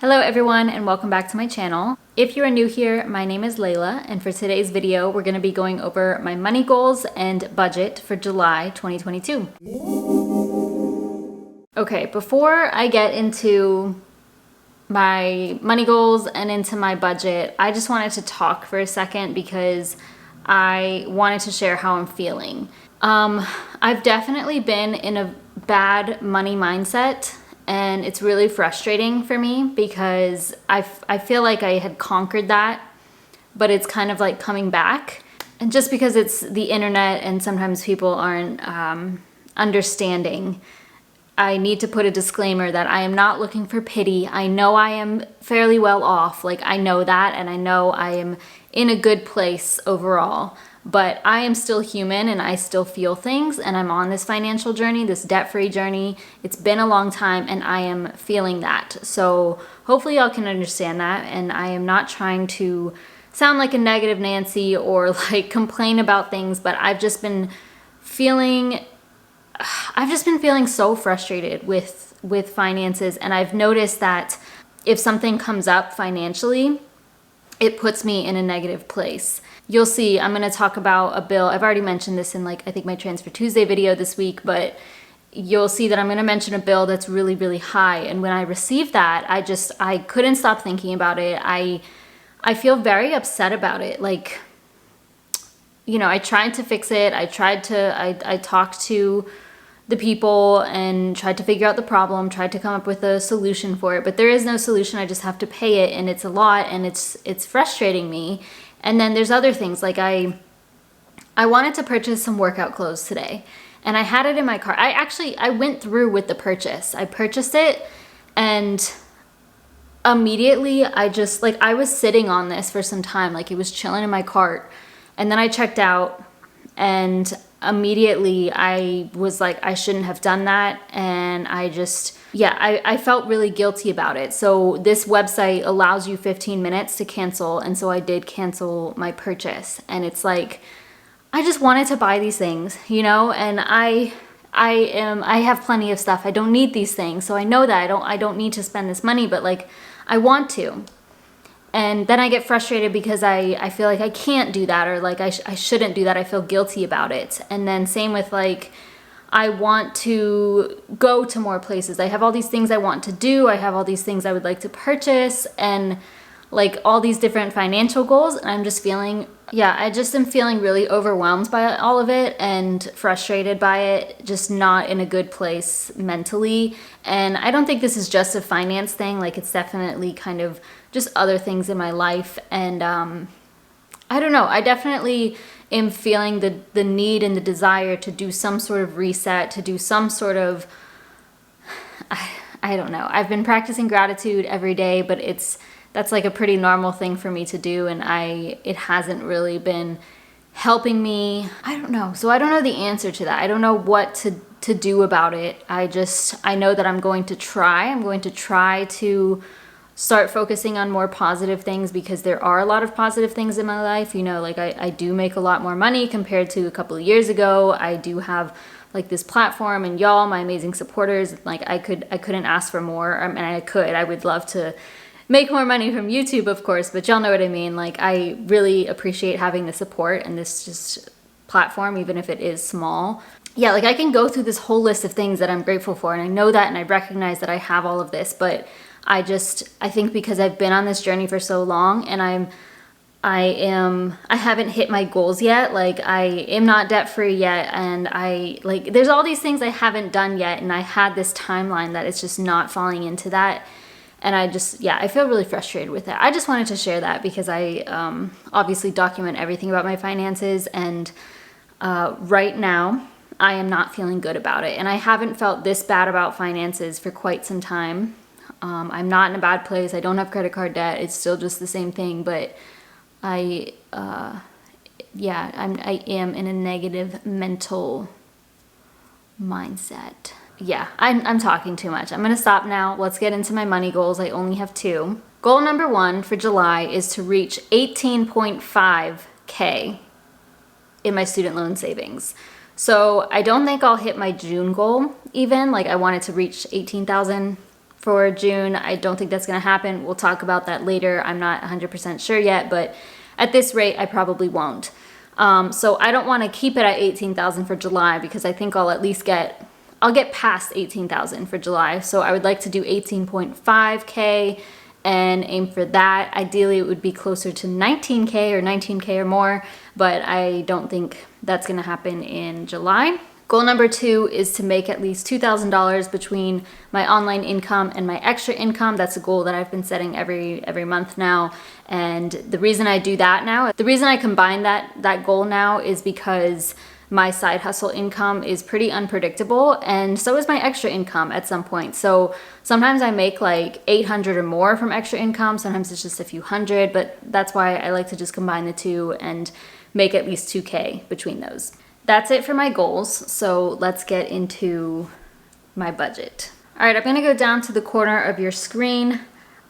Hello everyone and welcome back to my channel. If you are new here, my name is Layla, and for today's video we're going to be going over my money goals and budget for July 2022. Okay, before I get into my money goals and into my budget, I just wanted to talk for a second because I wanted to share how I'm feeling. I've definitely been in a bad money mindset, and it's really frustrating for me because I feel like I had conquered that, but it's kind of like coming back. And just because it's the internet and sometimes people aren't understanding, I need to put a disclaimer that I am not looking for pity. I know I am fairly well off, like I know that, and I know I am in a good place overall. But I am still human and I still feel things, and I'm on this financial journey, this debt-free journey. It's been a long time and I am feeling that. So hopefully y'all can understand that, and I am not trying to sound like a negative Nancy or like complain about things, but I've just been feeling so frustrated with finances, and I've noticed that if something comes up financially, it puts me in a negative place. You'll see, I'm going to talk about a bill. I've already mentioned this in I think my Transfer Tuesday video this week, but you'll see that I'm going to mention a bill that's really, really high. And when I received that, I couldn't stop thinking about it. I feel very upset about it. Like, you know, I tried to fix it. I talked to the people and tried to figure out the problem, tried to come up with a solution for it, but there is no solution. I just have to pay it, and it's a lot, and it's frustrating me. And then there's other things, like I wanted to purchase some workout clothes today, and I had it in my car. I went through with the purchase. I purchased it, and immediately I was sitting on this for some time, like it was chilling in my cart, and then I checked out, and immediately I was like, I shouldn't have done that. And I felt really guilty about it. So this website allows you 15 minutes to cancel. And so I did cancel my purchase. And it's like, I just wanted to buy these things, you know, and I have plenty of stuff. I don't need these things. So I know that I don't need to spend this money, but like, I want to. And then I get frustrated because I feel like I can't do that, or like I shouldn't do that. I feel guilty about it. And then same with like, I want to go to more places. I have all these things I want to do. I have all these things I would like to purchase, and like all these different financial goals. And I'm just feeling, I just am feeling really overwhelmed by all of it and frustrated by it, just not in a good place mentally. And I don't think this is just a finance thing. Like it's definitely kind of just other things in my life. And I don't know, I definitely am feeling the need and the desire to do some sort of reset, to do some sort of, I don't know. I've been practicing gratitude every day, but that's like a pretty normal thing for me to do, and it hasn't really been helping me. I don't know. So I don't know the answer to that. I don't know what to do about it. I know that I'm going to try to start focusing on more positive things, because there are a lot of positive things in my life. You know, like I do make a lot more money compared to a couple of years ago. I do have like this platform, and y'all, my amazing supporters. Like I couldn't ask for more. I mean, I would love to make more money from YouTube, of course, but y'all know what I mean. Like I really appreciate having the support and this just platform, even if it is small. Yeah, like I can go through this whole list of things that I'm grateful for, and I know that, and I recognize that I have all of this, but I think because I've been on this journey for so long, and I haven't hit my goals yet. Like I am not debt free yet, and there's all these things I haven't done yet, and I had this timeline that it's just not falling into that. And I feel really frustrated with it. I just wanted to share that because I obviously document everything about my finances, and right now I am not feeling good about it. And I haven't felt this bad about finances for quite some time. I'm not in a bad place. I don't have credit card debt. It's still just the same thing, but I am in a negative mental mindset. Yeah, I'm talking too much. I'm gonna stop now. Let's get into my money goals. I only have 2. Goal number 1 for July is to reach 18.5K in my student loan savings. So I don't think I'll hit my June goal even. Like I wanted to reach 18,000 For June, I don't think that's going to happen. We'll talk about that later. I'm not 100% sure yet, but at this rate, I probably won't. So I don't want to keep it at 18,000 for July because I think I'll at least I'll get past 18,000 for July. So I would like to do 18.5K and aim for that. Ideally, it would be closer to 19K or 19K or more, but I don't think that's going to happen in July. Goal number 2 is to make at least $2,000 between my online income and my extra income. That's a goal that I've been setting every month now. And the reason I do that now, the reason I combine that goal now is because my side hustle income is pretty unpredictable, and so is my extra income at some point. So sometimes I make like 800 or more from extra income. Sometimes it's just a few hundred, but that's why I like to just combine the two and make at least 2K between those. That's it for my goals. So let's get into my budget. All right, I'm gonna go down to the corner of your screen.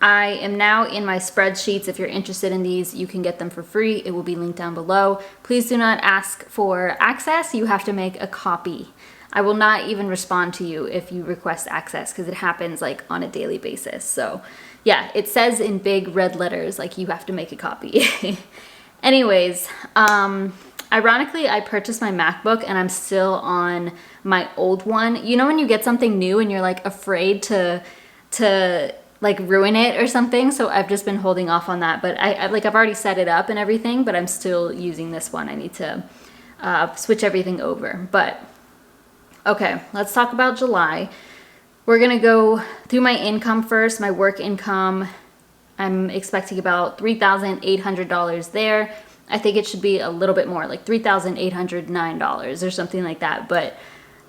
I am now in my spreadsheets. If you're interested in these, you can get them for free. It will be linked down below. Please do not ask for access. You have to make a copy. I will not even respond to you if you request access because it happens like on a daily basis. So yeah, it says in big red letters, like you have to make a copy. Anyways, ironically, I purchased my MacBook and I'm still on my old one. You know when you get something new and you're like afraid to like ruin it or something? So I've just been holding off on that, but I've already set it up and everything, but I'm still using this one. I need to switch everything over. But okay, let's talk about July. We're gonna go through my income first, my work income. I'm expecting about $3,800 there. I think it should be a little bit more, like $3,809 or something like that. But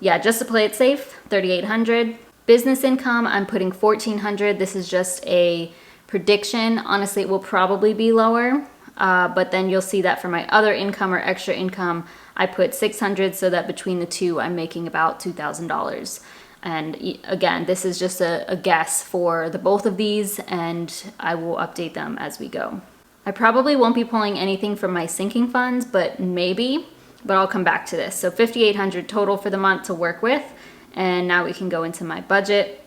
yeah, just to play it safe, $3,800. Business income, I'm putting $1,400. This is just a prediction. Honestly, it will probably be lower, but then you'll see that for my other income or extra income, I put $600 so that between the two, I'm making about $2,000. And again, this is just a guess for the both of these, and I will update them as we go. I probably won't be pulling anything from my sinking funds, but I'll come back to this. So $5,800 total for the month to work with. And now we can go into my budget.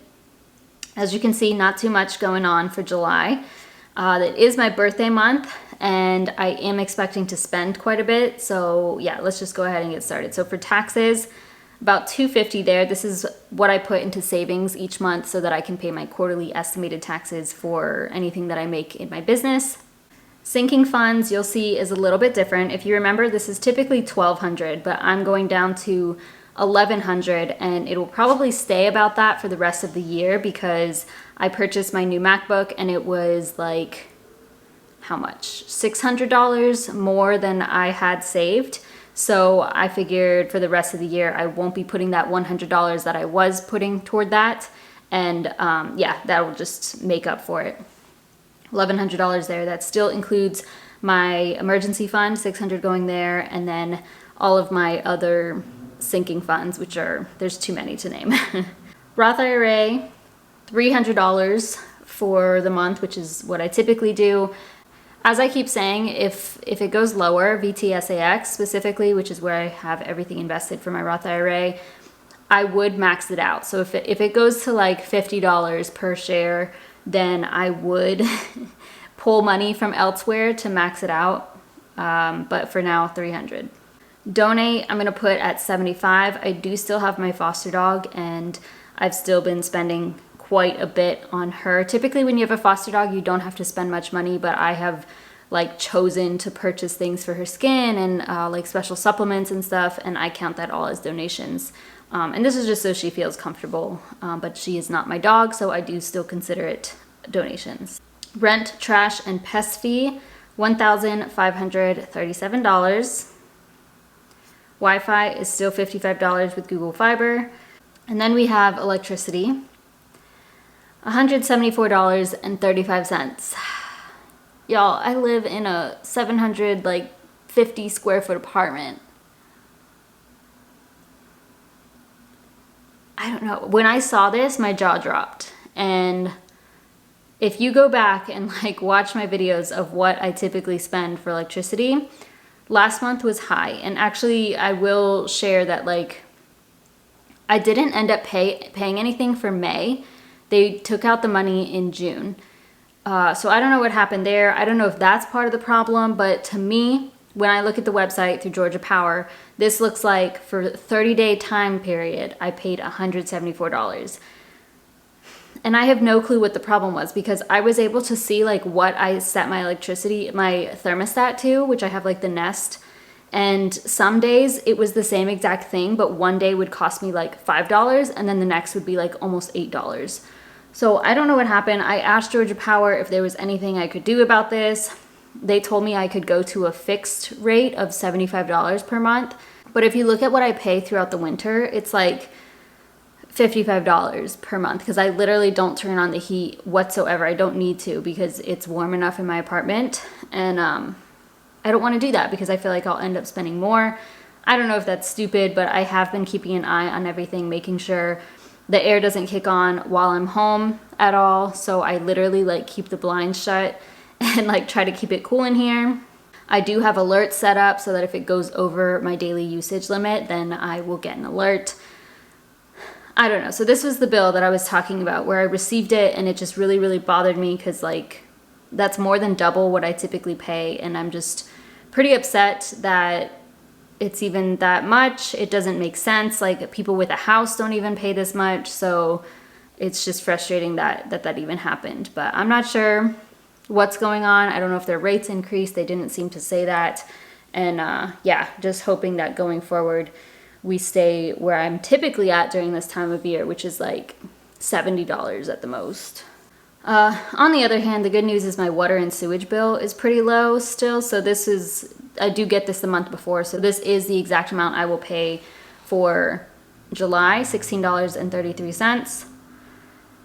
As you can see, not too much going on for July. It is my birthday month and I am expecting to spend quite a bit. So yeah, let's just go ahead and get started. So for taxes, about $250 there. This is what I put into savings each month so that I can pay my quarterly estimated taxes for anything that I make in my business. Sinking funds, you'll see, is a little bit different. If you remember, this is typically $1,200, but I'm going down to $1,100, and it will probably stay about that for the rest of the year because I purchased my new MacBook and it was like, how much? $600 more than I had saved. So I figured for the rest of the year, I won't be putting that $100 that I was putting toward that. And yeah, that will just make up for it. $1,100 there. That still includes my emergency fund, $600 going there, and then all of my other sinking funds, which there's too many to name. Roth IRA, $300 for the month, which is what I typically do. As I keep saying, if it goes lower, VTSAX specifically, which is where I have everything invested for my Roth IRA, I would max it out. So if it goes to like $50 per share, then I would pull money from elsewhere to max it out. But for now, $300. Donate, I'm gonna put at $75. I do still have my foster dog and I've still been spending quite a bit on her. Typically when you have a foster dog, you don't have to spend much money, but I have like chosen to purchase things for her skin and like special supplements and stuff, and I count that all as donations. And this is just so she feels comfortable, but she is not my dog, so I do still consider it donations. Rent, trash, and pest fee, $1,537. Wi-Fi is still $55 with Google Fiber. And then we have electricity, $174.35. Y'all, I live in a 750 square foot apartment. I don't know. When I saw this, my jaw dropped. And if you go back and like watch my videos of what I typically spend for electricity, last month was high. And actually I will share that like I didn't end up paying anything for May They took out the money in June. So I don't know what happened there. I don't know if that's part of the problem, but to me, when I look at the website through Georgia Power, this looks like for the 30-day time period, I paid $174. And I have no clue what the problem was because I was able to see like what I set my thermostat to, which I have like the Nest. And some days it was the same exact thing, but one day would cost me like $5 and then the next would be like almost $8. So I don't know what happened. I asked Georgia Power if there was anything I could do about this. They told me I could go to a fixed rate of $75 per month. But if you look at what I pay throughout the winter, it's like $55 per month because I literally don't turn on the heat whatsoever. I don't need to because it's warm enough in my apartment. And I don't want to do that because I feel like I'll end up spending more. I don't know if that's stupid, but I have been keeping an eye on everything, making sure the air doesn't kick on while I'm home at all. So I literally like keep the blinds shut and like try to keep it cool in here. I do have alerts set up so that if it goes over my daily usage limit, then I will get an alert. I don't know. So this was the bill that I was talking about where I received it and it just really, really bothered me because like that's more than double what I typically pay. And I'm just pretty upset that it's even that much. It doesn't make sense. Like people with a house don't even pay this much. So it's just frustrating that even happened. But I'm not sure what's going on. I don't know if their rates increased. They didn't seem to say that. And yeah, just hoping that going forward, we stay where I'm typically at during this time of year, which is like $70 at the most. On the other hand, the good news is my water and sewage bill is pretty low still. So I do get this the month before. So this is the exact amount I will pay for July, $16.33.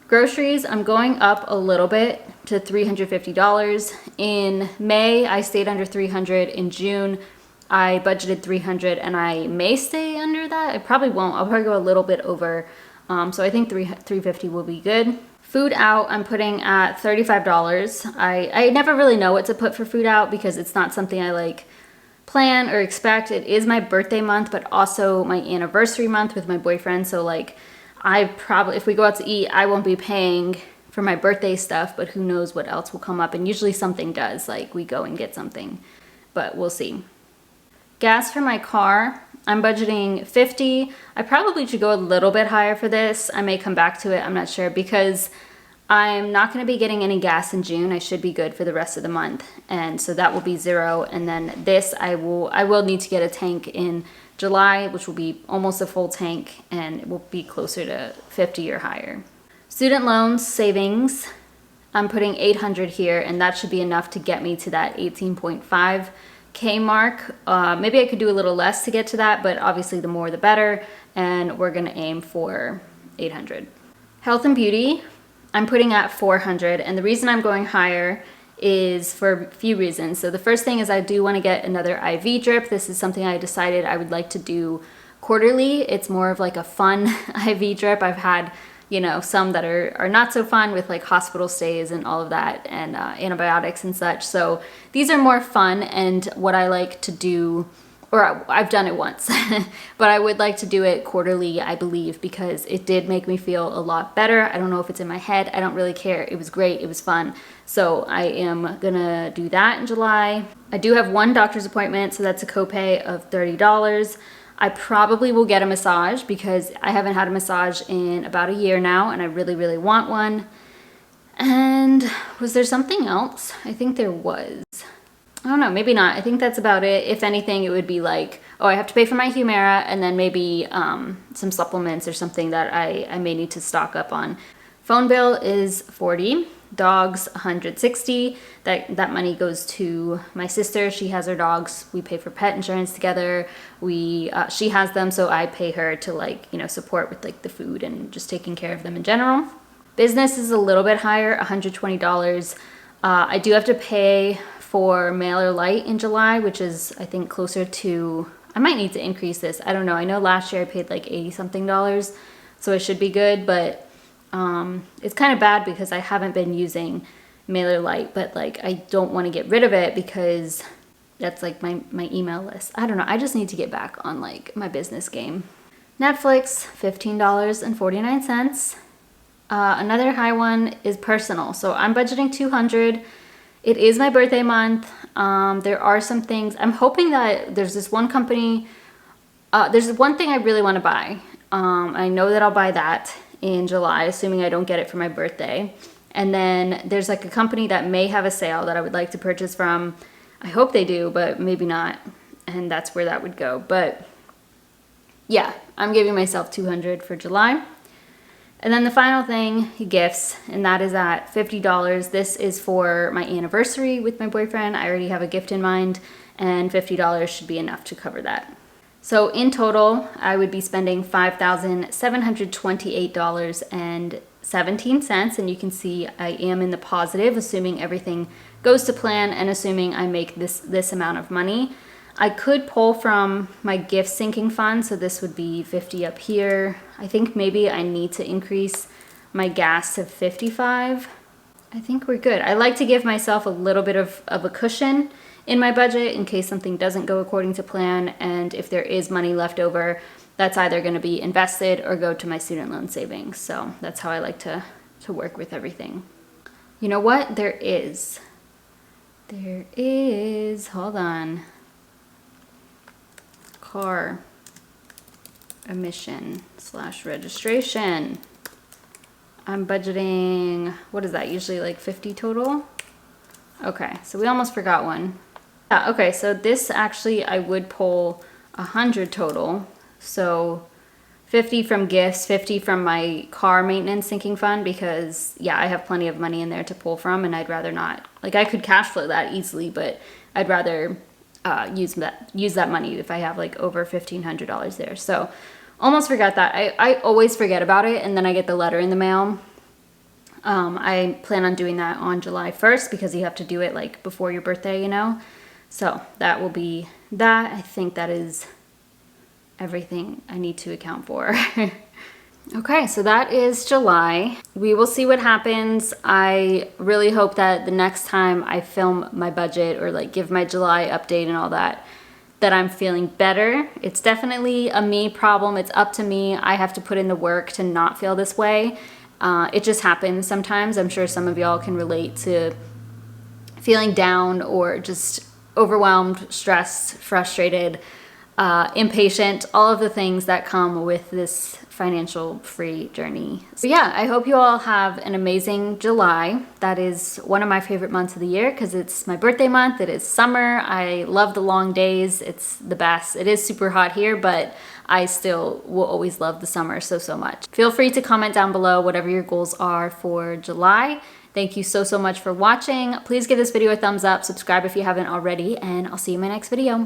Groceries, I'm going up a little bit to $350. In May, I stayed under $300. In June, I budgeted $300 and I may stay under that. I probably won't. I'll probably go a little bit over. So I think $350 will be good. Food out, I'm putting at $35. I never really know what to put for food out because it's not something I like plan or expect. It is my birthday month, but also my anniversary month with my boyfriend. So like if we go out to eat, I won't be paying for my birthday stuff, but who knows what else will come up. And usually something does, like we go and get something, but we'll see. Gas for my car, I'm budgeting $50. I probably should go a little bit higher for this. I may come back to it, I'm not sure, because I'm not going to be getting any gas in June. I should be good for the rest of the month. And so that will be $0. And then this, I will need to get a tank in July, which will be almost a full tank, and it will be closer to $50 or higher. Student loans, savings, I'm putting $800 here, and that should be enough to get me to that 18.5K mark. Maybe I could do a little less to get to that, but obviously the more the better, and we're gonna aim for $800. Health and beauty, I'm putting at $400, and the reason I'm going higher is for a few reasons. So the first thing is I do want to get another IV drip. This is something I decided I would like to do quarterly. It's more of like a fun IV drip. I've had, some that are not so fun with like hospital stays and all of that and antibiotics and such. So these are more fun and what I like to do, or I've done it once, but I would like to do it quarterly, I believe, because it did make me feel a lot better. I don't know if it's in my head. I don't really care. It was great. It was fun. So I am gonna do that in July. I do have one doctor's appointment, so that's a copay of $30. I probably will get a massage because I haven't had a massage in about a year now and I really, really want one. And was there something else? I think there was. I don't know, maybe not. I think that's about it. If anything, it would be like, I have to pay for my Humira and then maybe some supplements or something that I may need to stock up on. Phone bill is $40. Dogs, $160. That money goes to my sister. She has her dogs. We pay for pet insurance together. She has them, so I pay her to support with like the food and just taking care of them in general. Business is a little bit higher, $120. I do have to pay for Mailer Lite in July, which is I think closer to, I might need to increase this. I don't know. I know last year I paid like $80 something, so it should be good, but it's kind of bad because I haven't been using Mailer Lite, but like I don't want to get rid of it because that's like my email list. I don't know. I just need to get back on like my business game. Netflix, $15.49. Another high one is personal. So I'm budgeting 200. It is my birthday month. There are some things. I'm hoping that there's this one company. There's one thing I really want to buy. I know that I'll buy that in July, assuming I don't get it for my birthday. And then there's like a company that may have a sale that I would like to purchase from. I hope they do, but maybe not. And that's where that would go. But yeah, I'm giving myself 200 for July. And then the final thing, gifts, and that is at $50. This is for my anniversary with my boyfriend. I already have a gift in mind, and $50 should be enough to cover that. So in total, I would be spending $5,728.17, and you can see I am in the positive, assuming everything goes to plan and assuming I make this amount of money. I could pull from my gift sinking fund, so this would be 50 up here. I think maybe I need to increase my gas to 55. I think we're good. I like to give myself a little bit of a cushion in my budget in case something doesn't go according to plan, and if there is money left over, that's either going to be invested or go to my student loan savings. So that's how I like to work with everything. You know what? There is, hold on. Car emission / registration. I'm budgeting, what is that, usually like 50 total? Okay, so we almost forgot one. Yeah, okay, so this actually I would pull 100 total. So 50 from gifts, 50 from my car maintenance sinking fund, because yeah, I have plenty of money in there to pull from, and I'd rather not, like I could cash flow that easily, but I'd rather use that money if I have like over $1,500 there. So almost forgot that. I always forget about it, and then I get the letter in the mail. I plan on doing that on July 1st because you have to do it like before your birthday, you know. So that will be that. I think that is everything I need to account for. Okay, so that is July. We will see what happens. I really hope that the next time I film my budget or like give my July update and all that, that I'm feeling better. It's definitely a me problem. It's up to me. I have to put in the work to not feel this way. It just happens sometimes. I'm sure some of y'all can relate to feeling down or just overwhelmed, stressed, frustrated, impatient, all of the things that come with this financial free journey. So yeah, I hope you all have an amazing July. That is one of my favorite months of the year because it's my birthday month. It is summer. I love the long days. It's the best. It is super hot here, but I still will always love the summer so much. Feel free to comment down below whatever your goals are for July. Thank you so much for watching. Please give this video a thumbs up, subscribe if you haven't already, and I'll see you in my next video.